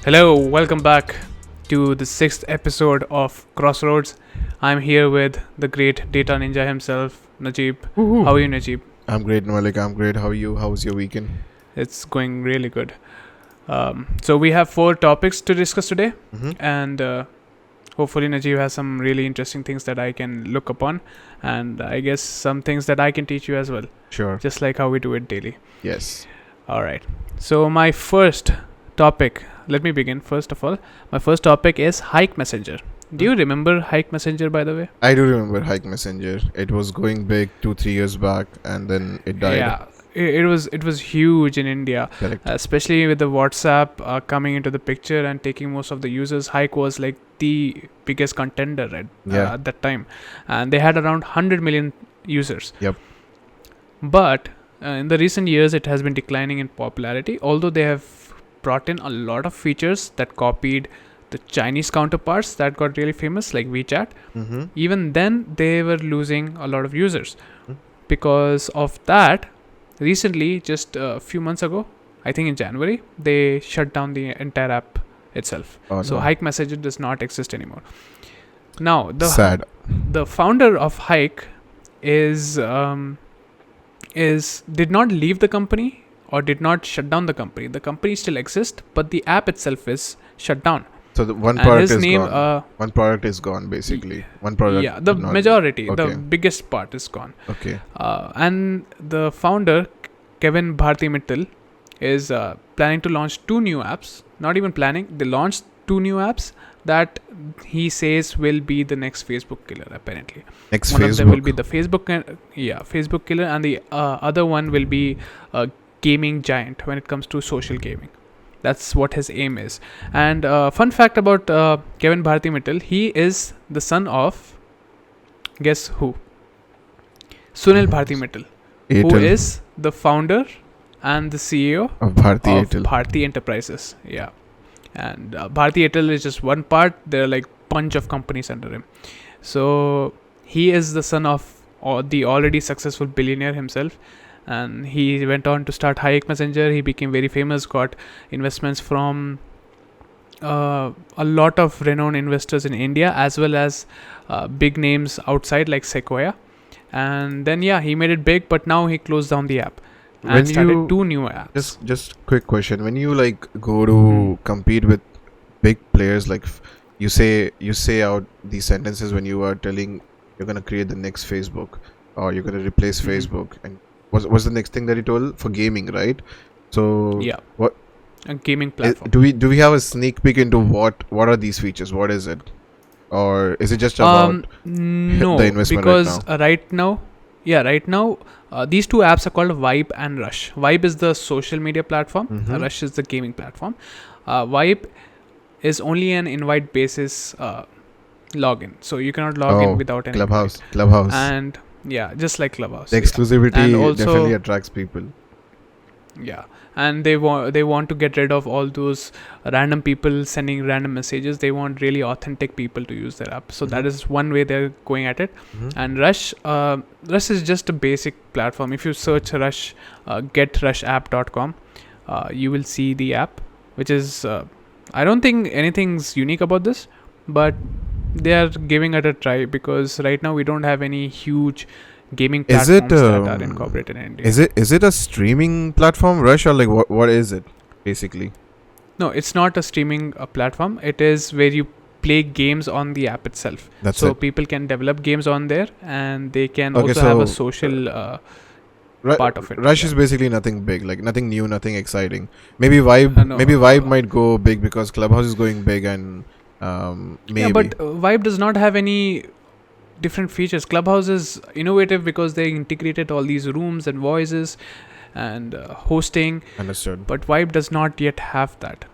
Hello, welcome back to the sixth episode of Crossroads. I'm here with the great data ninja himself, Najib. Woohoo. How are you, Najib? I'm great, Malik. I'm great. How are you? How's your weekend? It's going really good. So we have 4 topics to discuss today, Mm-hmm. and hopefully Najib has some really interesting things that I can look upon, and I guess some things that I can teach you as well, Sure. just like how we do it daily. Yes. All right. So my first topic. Let me begin. First of all, my first topic is Hike Messenger. Do you remember Hike Messenger, by the way? I do remember Hike Messenger. It was going big 2-3 years back, and then it died. Yeah, it was huge in India, Correct. especially with the WhatsApp coming into the picture and taking most of the users. Hike was like the biggest contender Yeah. at that time, and they had around 100 million users. Yep. But in the recent years, it has been declining in popularity. Although they have brought in a lot of features that copied the Chinese counterparts that got really famous, like WeChat. Mm-hmm. Even then, they were losing a lot of users. Mhm. Because of that, recently, just a few months ago, I think in January, they shut down the entire app itself. Oh, So no. Hike Messenger does not exist anymore. Now, Sad. the founder of Hike is did not leave the company or did not shut down the company. The company still exists, but the app itself is shut down. So the one And product his is name, gone. One product is gone, basically. One product. yeah, the did not- majority, the Okay. biggest part is gone. Okay. And the founder, Kevin Bharti Mittal, is planning to launch 2 new apps. Not even planning, they launched 2 new apps that he says will be the next Facebook killer, apparently. Next One Facebook. of them will be the Facebook killer, and the other one will be a gaming giant when it comes to social gaming. That's what his aim is. And fun fact about Kevin Bharti Mittal, he is the son of, guess who? Sunil Bharti Mittal, who Airtel. is the founder and the CEO Of Bharti of Airtel. Bharti Enterprises. Yeah. And Bharti Airtel is just one part. There are like bunch of companies under him. So he is the son of the already successful billionaire himself. And he went on to start Hike Messenger. He became very famous, got investments from a lot of renowned investors in India, as well as big names outside like Sequoia. And then, yeah, he made it big, but now he closed down the app and When started you 2 new apps. just quick question. When you like go to Mhm. compete with big players, like you say out these sentences when you are telling you're gonna create the next Facebook or you're gonna replace Mhm. Facebook, and was the next thing that you told for gaming, right? So Yeah. what A gaming platform. do we have a sneak peek into what are these features? What is it, or is it just about No, the investment because right now? right now, these 2 apps are called Vibe and Rush. Vibe is the social media platform. Mhm. Rush is the gaming platform. Vibe is only an invite basis login, so you cannot log in without any Clubhouse invite. And yeah, just like Clubhouse. the yeah. exclusivity And also- definitely attracts people. Yeah, and they want to get rid of all those random people sending random messages. They want really authentic people to use their app. So that Mhm. is one way they're going at it. Mhm. And Rush is just a basic platform. If you search Rush, getrushapp.com, you will see the app, which is I don't think anything's unique about this, but they are giving it a try because right now we don't have any huge gaming Is it, platforms that are incorporated in India. Is it a streaming platform, Rush, or like what is it basically? No, it's not a streaming platform. It is where you play games on the app itself. That's So it. people can develop games on there, and they can Okay, also have a so, social Ru- part of it. Rush yeah. is basically nothing big, like nothing new, nothing exciting. Maybe Vibe, No, maybe Vibe might go big because Clubhouse is going big, and maybe. Yeah, but Vibe does not have any different features. Clubhouse is innovative because they integrated all these rooms and voices and hosting, Understood. but Vibe does not yet have that.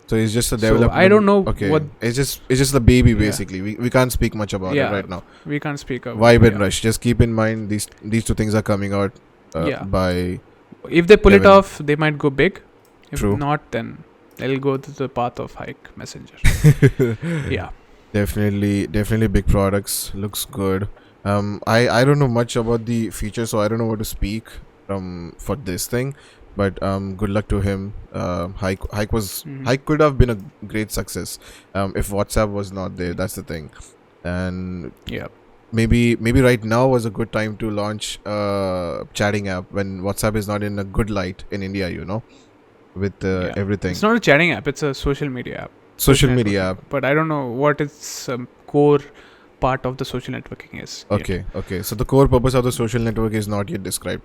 So it's just a So development. I don't know Okay, what it's just the baby Yeah. basically. We can't speak much about Yeah. it right now. we can't speak of. Vibe and yeah. Rush. Just keep in mind these 2 things are coming out Yeah. by. If they pull it Kevin. off, they might go big. If True. not, then they'll go to the path of Hike Messenger. Yeah. Definitely big products. Looks good. I don't know much about the features, so I don't know what to speak for this thing. but good luck to him. Mhm. Hike could have been a great success if WhatsApp was not there. That's the thing. And Yeah. maybe right now was a good time to launch a chatting app when WhatsApp is not in a good light in India, with Yeah. It's everything. not a chatting app. It's a social media app. Social Social media networking. app. But I don't know what its core part of the social networking is yet. Okay. So the core purpose of the social network is not yet described.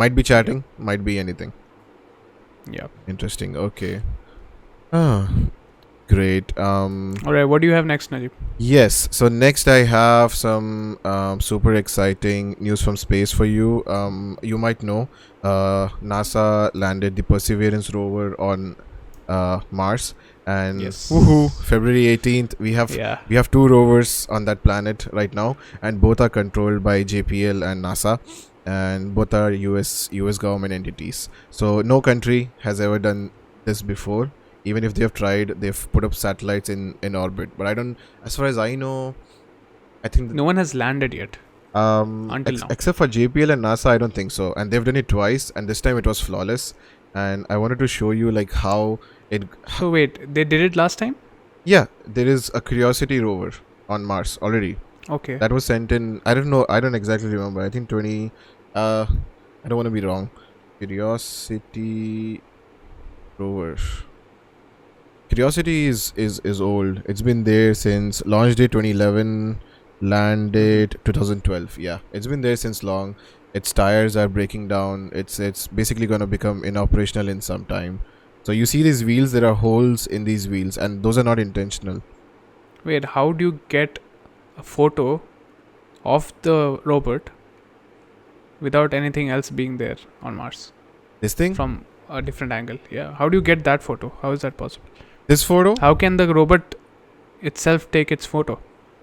Might be Yeah. chatting, might be anything. Yeah. Interesting. Okay. Ah, great. All right. What do you have next, Najib? Yes. So next I have some super exciting news from space for you. You might know, NASA landed the Perseverance rover on Mars, and woohoo! Yes. February 18th, Yeah. we have two rovers on that planet right now, and both are controlled by JPL and NASA, and both are US government entities. So no country has ever done this before. Even if they have tried, they've put up satellites in orbit, but I don't, as far as I know, I think No one has landed yet until now. except for JPL and NASA, I don't think so. And they've done it twice, and this time it was flawless. And I wanted to show you like how it. So wait, they did it last time? Yeah, there is a Curiosity rover on Mars already. Okay. That was sent in. I don't know. I don't exactly remember. I think 20. I don't want to be wrong. Curiosity rover. Curiosity is old. It's been there since launch day 2011, land Mm-hmm. date 2012. Yeah, it's been there since long. Its tires are breaking down. It's basically gonna become inoperational in some time. So you see these wheels. There are holes in these wheels, and those are not intentional. Wait, how do you get a photo of the robot without anything else being there on Mars This thing, from a different angle? Yeah. How do you get that photo? How is that possible? this photo, How can the robot itself take its photo?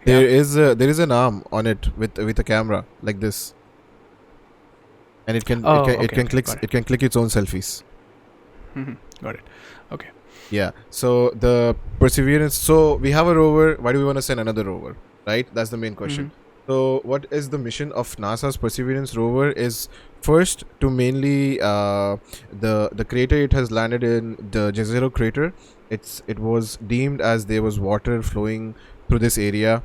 Yeah. there is an arm on it with a camera like this, and Oh, okay, okay, got it can click its own selfies. Mhm. Got it. Okay. Yeah. So the Perseverance. So we have a rover. Why do we want to send another rover? Right. That's the main question. Mhm. So what is the mission of NASA's Perseverance rover? Is first to mainly the crater it has landed in, the Jezero crater. It was deemed as there was water flowing through this area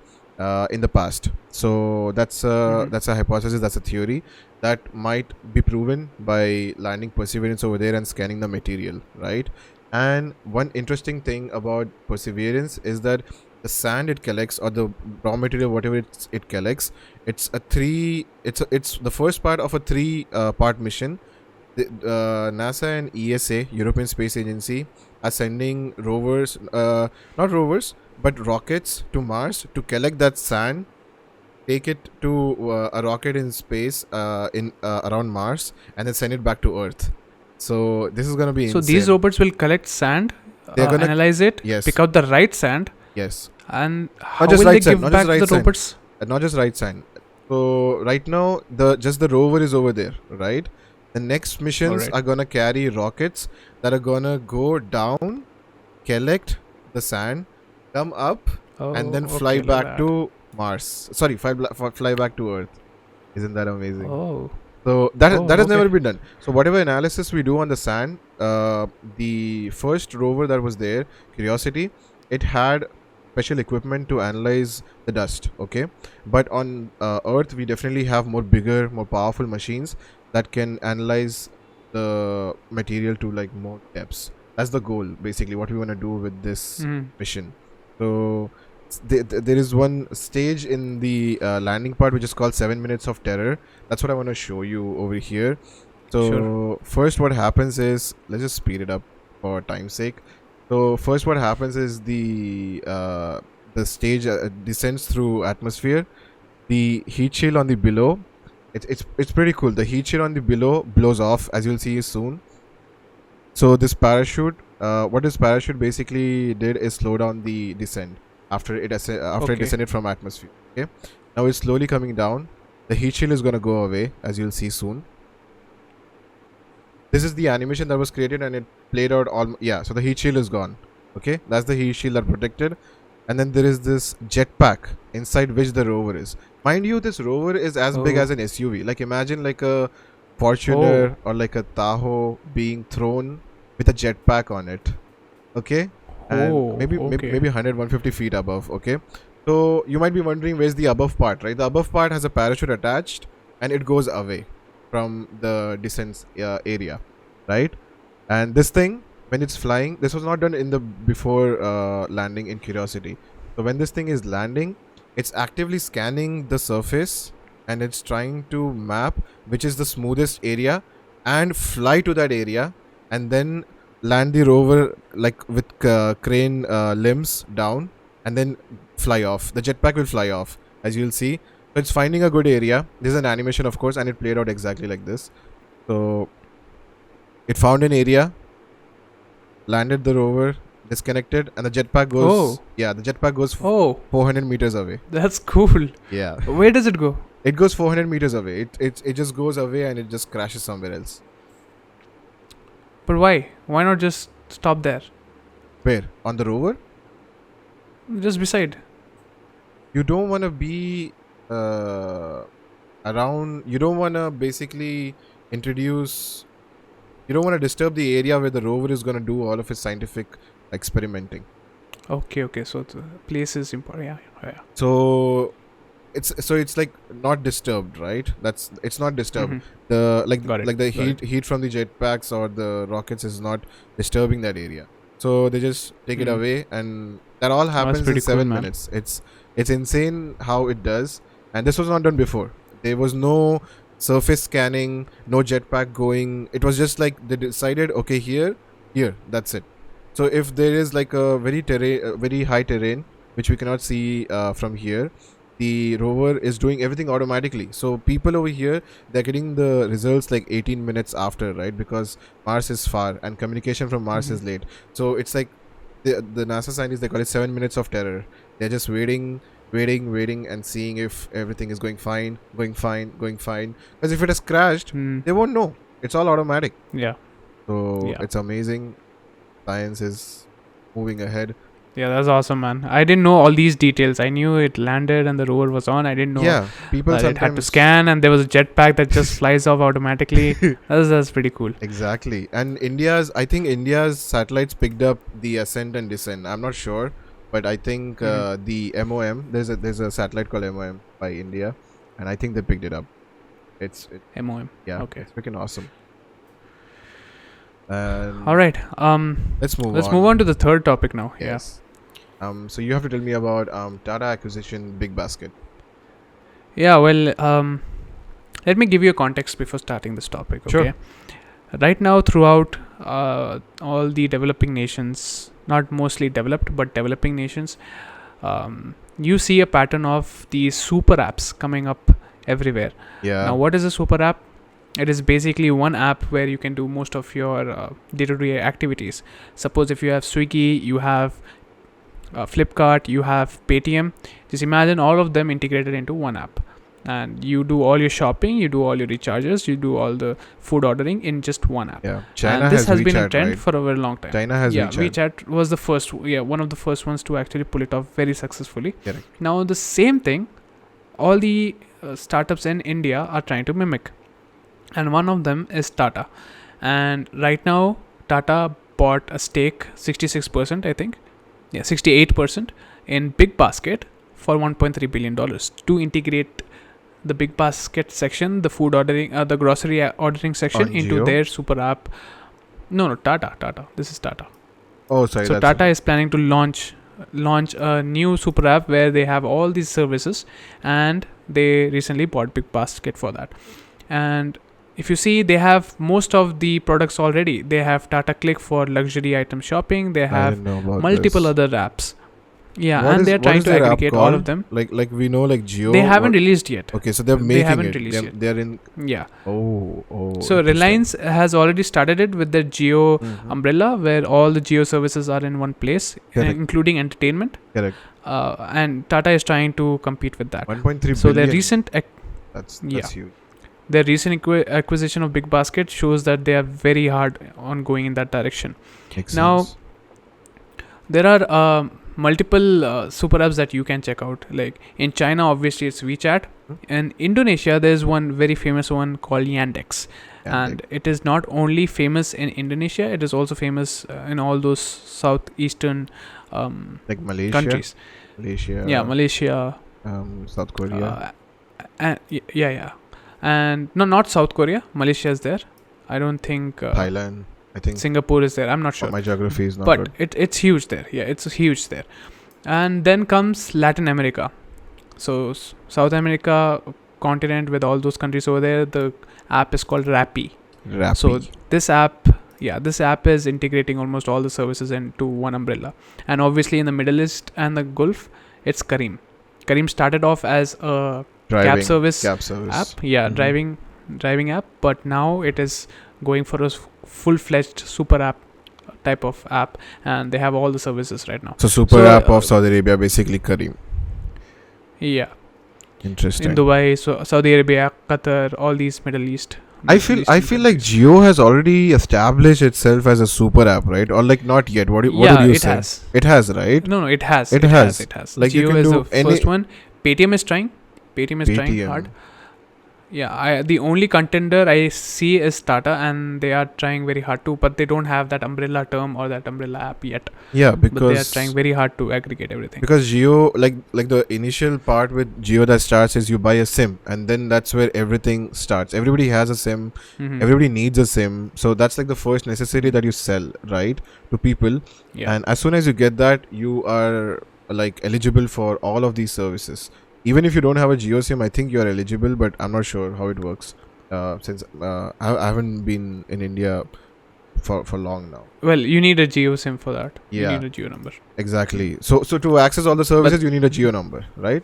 in the past. So Mhm. that's a hypothesis. That's a theory that might be proven by landing Perseverance over there and scanning the material. Right. And one interesting thing about Perseverance is that the sand it collects, or the raw material whatever it collects, it's the first part of a three part mission. NASA and ESA, European Space Agency, are sending rovers, not rovers but rockets to Mars to collect that sand, take it to a rocket in space in around Mars, and then send it back to Earth. So this is gonna be So these insane. robots will collect sand, They're gonna analyze it, Yes, pick out the right sand, yes. and Not how just will they right side, give not just back right the side, robots? not just right side. So right now the rover is over there, right? The next All missions right. are gonna carry rockets that are gonna go down, collect the sand, come up, and Oh, then fly okay, like back that. to Mars. Sorry, fly back to Earth. Isn't that amazing? Oh, So oh, that has okay. never been done. So whatever analysis we do on the sand, the first rover that was there, Curiosity, it had special equipment to analyze the dust. Okay, but on Earth we definitely have more bigger, more powerful machines that can analyze the material to like more depths. That's the goal, basically. What we want to do with this Mm, mission. So there is one stage in the landing part which is called 7 minutes of terror. That's what I want to show you over here. sure. So first what happens is, let's just speed it up for time's sake. So first what happens is the stage descends through atmosphere. The heat shield on the below, it's pretty cool. The heat shield on the below blows off, as you'll see soon. So this parachute, what this parachute basically did is slow down the descent after it Okay. descended from atmosphere. Okay, now it's slowly coming down. The heat shield is gonna go away, as you'll see soon. This is the animation that was created, and it played out all. Yeah, so the heat shield is gone. Okay, that's the heat shield that protected. And then there is this jetpack inside which the rover is. Mind you, this rover is as big Oh, as an SUV. Like imagine like a Fortuner or like a Tahoe being thrown with a jetpack on it. Okay, and maybe Okay. maybe 100-150 feet above. Okay, so you might be wondering where's the above part, right? The above part has a parachute attached and it goes away from the descent area, right? And this thing, when it's flying, this was not done in the before landing in Curiosity. So when this thing is landing, it's actively scanning the surface and it's trying to map which is the smoothest area and fly to that area and then land the rover like with crane limbs down and then fly off. The jetpack will fly off, as you'll see. So it's finding a good area. This is an animation, of course, and it played out exactly like this. So it found an area, landed the rover, disconnected, and the jetpack goes. Oh. Yeah, the jetpack goes Oh, 400 meters away. that's cool. Yeah, Where does it go? it goes 400 meters away. It just goes away and it just crashes somewhere else. But why? Why not just stop there? Where? On the rover? Just beside. You don't want to be around. You don't want to basically introduce. You don't want to disturb the area where the rover is going to do all of its scientific experimenting. Okay. So the place is important. Yeah. So it's like not disturbed, right? It's not disturbed. Mhm. The Got it, like the got heat from the jetpacks or the rockets is not disturbing that area. So they just take it Mhm. away, and that all happens in pretty cool, 7 minutes. It's insane how it does, and this was not done before. There was no surface scanning, no jetpack going. It was just like they decided, okay, here, that's it. So if there is like a very high terrain which we cannot see from here, the rover is doing everything automatically. So people over here, they're getting the results like 18 minutes after, right? Because Mars is far and communication from Mars is Mhm. late. So it's like the NASA scientists, they call it 7 minutes of terror. They're just waiting and seeing if everything is going fine. Because if it has crashed, Mm. they won't know. It's all automatic. Yeah. So Yeah. it's amazing. Science is moving ahead. Yeah, that's awesome, man. I didn't know all these details. I knew it landed and the rover was on. I didn't know Yeah, people that it had to sometimes scan and there was a jetpack that just flies off automatically. That's pretty cool. exactly. And I think India's satellites picked up the ascent and descent. I'm not sure, but I think the MOM, there's a satellite called MOM by India, and I think they picked it up. It's MOM. yeah, Okay. it's freaking awesome. And All right. let's move Let's on. move on to the third topic now. Yes. So you have to tell me about Tata acquisition Big Basket. Yeah. Well, let me give you a context before starting this topic. Okay. Sure. Right now, throughout all the developing nations, not mostly developed but developing nations, you see a pattern of these super apps coming up everywhere. Yeah. Now, what is a super app? It is basically one app where you can do most of your day-to-day activities. Suppose if you have Swiggy, you have Flipkart, you have Paytm. Just imagine all of them integrated into one app. And you do all your shopping, you do all your recharges, you do all the food ordering in just one app. Yeah. China And this has been a WeChat, trend right? for a very long time. China has WeChat. WeChat was the first, one of the first ones to actually pull it off very successfully. Correct. Now the same thing, all the startups in India are trying to mimic, and one of them is Tata. And right now, Tata bought a stake, 66%, I think, 68% in Bigbasket for $1.3 billion to integrate the Bigbasket section, the food ordering, the grocery ordering section On into Jio? their super app. No, Tata. This is Tata. Oh, sorry. So Tata is planning to launch a new super app where they have all these services, and they recently bought Bigbasket for that. And if you see, they have most of the products already. They have Tata Click for luxury item shopping. They I have didn't know about multiple this. other apps. Yeah, What and is- they're what trying is to their app aggregate all called? of them. Like we know like Jio. They haven't what- released yet. Okay, so they're They making haven't it. released yet. They're in. Yeah. Oh. So interesting. Reliance has already started it with their Jio Mhm. umbrella, where all the Jio services are in one place, Correct. including entertainment. Correct. And Tata is trying to compete with that. 1.3 So their billion. recent That's yeah. huge. their recent acquisition of Bigbasket shows that they are very hard on going in that direction. Makes Now, sense. there are multiple super apps that you can check out. Like in China, obviously it's WeChat. In Indonesia, there's one very famous one called Yandex, and it is not only famous in Indonesia, it is also famous in all those southeastern like Malaysia, countries. Yeah, Malaysia, South Korea, yeah, and no, not South Korea. Malaysia is there. I don't think Thailand. I think Singapore is there. I'm not sure. my geography is not But good. it's huge there. Yeah, it's huge there. And then comes Latin America. So South America continent with all those countries over there. The app is called Rappi. So this app is integrating almost all the services into one umbrella. And obviously in the Middle East and the Gulf, it's Kareem started off as a cab service app. Yeah, driving app. But now it is going for a full-fledged super app type of app, and they have all the services right now. So super app of Saudi Arabia, basically Kareem. Yeah. Interesting. In Dubai, so Saudi Arabia, Qatar, all these Middle East. I feel like Jio has already established itself as a super app, right? Or like not yet. What would you say? Has. It has, right? No, it has. It has. Like Jio is the first one. Paytm is trying. Paytm is trying hard. Yeah, the only contender I see is Tata, and they are trying very hard too, but they don't have that umbrella term or that umbrella app yet. Yeah, because but they are trying very hard to aggregate everything. Because Jio, like the initial part with Jio that starts is you buy a SIM, and then that's where everything starts. Everybody has a SIM. Mm-hmm. Everybody needs a SIM, so that's like the first necessity that you sell, right, to people. Yeah. And as soon as you get that, you are like eligible for all of these services. Even if you don't have a Jio SIM, I think you are eligible, but I'm not sure how it works. Since I haven't been in India for long now. Well, you need a Jio SIM for that. Yeah. You need a Jio number. Exactly. So to access all the services, you need a Jio number, right?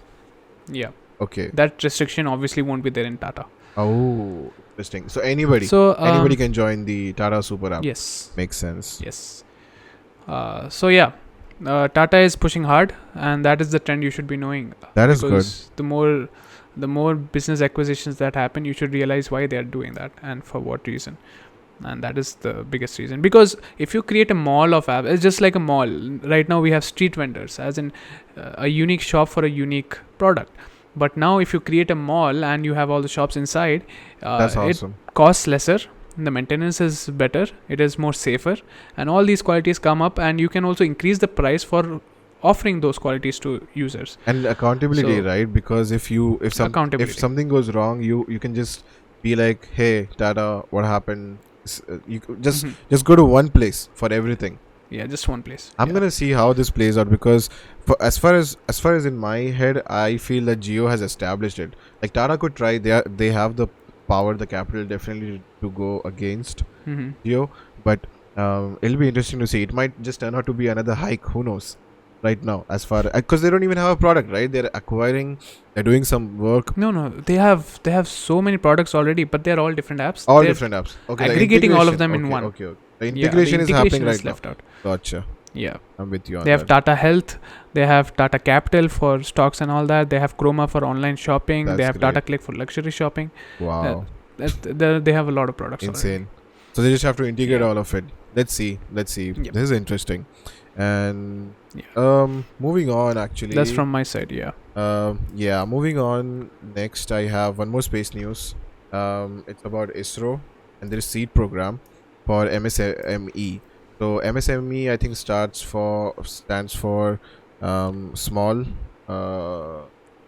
Yeah. Okay. That restriction obviously won't be there in Tata. Oh, interesting. So anybody can join the Tata Super app. Yes. Makes sense. Yes. So yeah. Tata is pushing hard, and that is the trend you should be knowing. That is good. The more business acquisitions that happen, you should realize why they are doing that and for what reason. And that is the biggest reason. Because if you create a mall of apps, it's just like a mall. Right now we have street vendors, as in a unique shop for a unique product. But now if you create a mall and you have all the shops inside, that's awesome. It costs lesser. The maintenance is better, it is more safer, and all these qualities come up, and you can also increase the price for offering those qualities to users. And accountability, right? Because if something goes wrong, you can just be like, hey Tata, what happened? You just go to one place for everything. Yeah, just one place. I'm gonna see how this plays out, because as far as in my head, I feel that Jio has established it. Like Tata could try, they have the power, the capital definitely to go against Jio, but it'll be interesting to see. It might just turn out to be another hike, who knows, right now, as far because they don't even have a product, right? They're acquiring, they're doing some work. No, they have so many products already, but they're all different apps. Different apps. Okay, aggregating all of them in one. Okay. The integration is happening right now. Left out. Gotcha. Yeah, I'm with you on they have Tata Health, they have Tata Capital for stocks and all that, they have Chroma for online shopping, they have Tata Click for luxury shopping. Wow. They have a lot of products. Insane. Already. So they just have to integrate all of it. Let's see. Yep. This is interesting. And moving on, actually. That's from my side, yeah. Moving on. Next, I have one more space news. It's about ISRO and their SEED program for MSME. So MSME, I think, stands for small,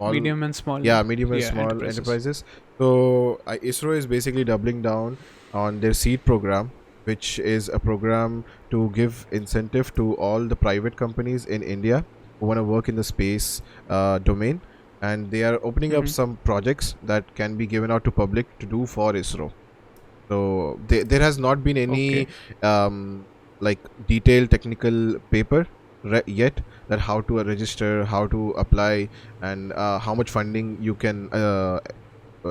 medium and small. Yeah, medium and small enterprises. So ISRO is basically doubling down on their SEED program, which is a program to give incentive to all the private companies in India who want to work in the space domain, and they are opening up some projects that can be given out to public to do for ISRO. So there has not been any like detailed technical paper yet, that how to register, how to apply, and how much funding you can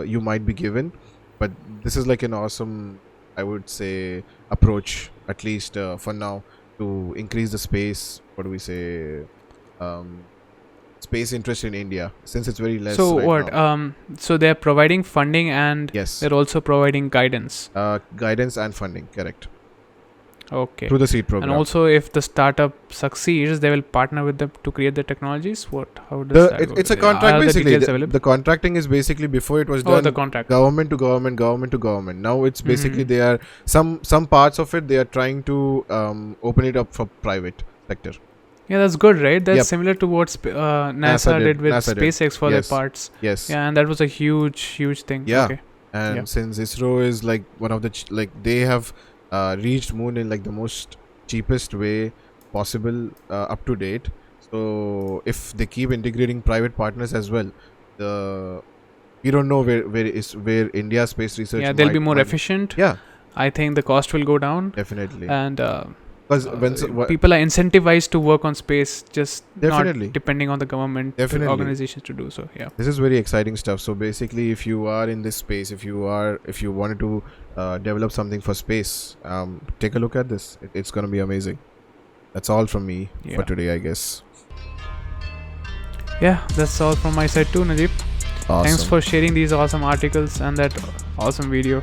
you might be given. But this is like an awesome, I would say, approach, at least for now, to increase the space, what do we say, space interest in India, since it's very less. So right now. So they're providing funding, and yes, they're also providing guidance. Guidance and funding, correct. Okay. through the seed program. And also, if the startup succeeds, they will partner with them to create the technologies. What? How does that go? It's a Are contract the basically. details available? The contracting is basically, before it was Oh, done, the contract. government to government, government to government. Now it's basically Mhm. they are some parts of it they are trying to open it up for private sector. Yeah, that's good, right? That's Yep. similar to what NASA did with NASA did. SpaceX for their Yes. parts. Yes. Yeah, and that was a huge thing. Yeah. Okay. And Yeah. since ISRO is like one of the like they have reached moon in like the most cheapest way possible up to date. So if they keep integrating private partners as well, the we don't know where India space research. Yeah, they'll be more might- efficient. Yeah, I think the cost will go down, definitely. and Because people are incentivized to work on space, just Definitely. not depending on the government Definitely. organizations to do so. Yeah. This is very exciting stuff. So basically, if you are in this space, if you wanted to develop something for space, take a look at this. It's gonna be amazing. That's all from me for Yeah. today, I guess. Yeah, that's all from my side too, Najib. Awesome. Thanks for sharing these awesome articles and that awesome video.